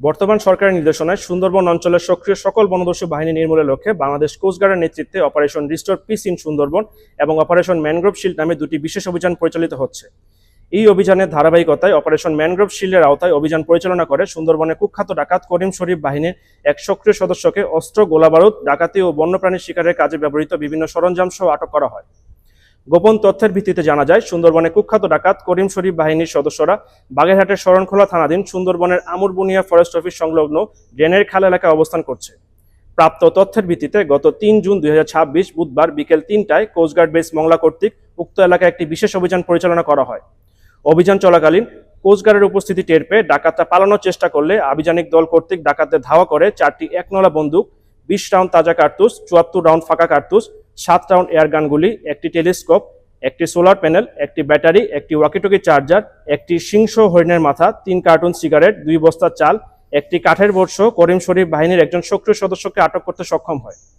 বর্তমান সরকারের নির্দেশনায় সুন্দরবন অঞ্চলের সক্রিয় সকল বনদস্যু বাহিনী নির্মূলের লক্ষ্যে বাংলাদেশ কোস্টগার্ডের নেতৃত্বে operation restore piece in Sundarban এবং অপারেশন ম্যানগ্রোভ শিল্ড নামে দুটি বিশেষ অভিযান পরিচালিত হচ্ছে। এই অভিযানের ধারাবাহিকতায় অপারেশন ম্যানগ্রোভ শিল্ডের আওতায় অভিযান পরিচালনা করে সুন্দরবনের কুখ্যাত ডাকাত করিম শরীফ বাহিনীর এক সক্রিয় সদস্যকে অস্ত্র, গোলাবারুদ, ডাকাতি ও বন্যপ্রাণী শিকারের কাজে ব্যবহৃত বিভিন্ন সরঞ্জাম সহ আটক করা হয়। গোপন তথ্যের ভিত্তিতে জানা যায়, সুন্দরবনে কুখ্যাত ডাকাত করিম শরীফ বাহিনীর সদস্যরা বাগেরহাটের শরণখোলা থানাধীন সুন্দরবনের আমুরবুনিয়া ফরেস্ট অফিস সংলগ্ন ড্রেনের খাল এলাকায় অবস্থান করছে। প্রাপ্ত তথ্যের ভিত্তিতে গত ৩ জুন ২০২৬ বুধবার বিকেল ৩টায় কোস্টগার্ড বেস মংলা কর্তৃক উক্ত এলাকায় একটি বিশেষ অভিযান পরিচালনা করা হয়। অভিযান চলাকালীন কোস্টগার্ডের উপস্থিতি টের পেয়ে ডাকাতরা পালানোর চেষ্টা করলে আভিযানিক দল কর্তৃক ডাকাতদের ধাওয়া করে 4টি একনলা বন্দুক, 20 রাউন্ড তাজা কার্তুজ, 74 রাউন্ড ফাঁকা কার্তুজ, 7 রাউন্ড এয়ারগান গুলি, একটি টেলিস্কোপ, একটি সোলার প্যানেল, একটি ব্যাটারি, একটি ওয়াকিটকি চার্জার, একটি সিংহ হরিণের মাথা, 3 কার্টুন সিগারেট, 2 বস্তা চাল, একটি কাঠের বোর্ড সহ করিম শরীফ বাহিনীর একজন সক্রিয় সদস্যকে আটক করতে সক্ষম হয়।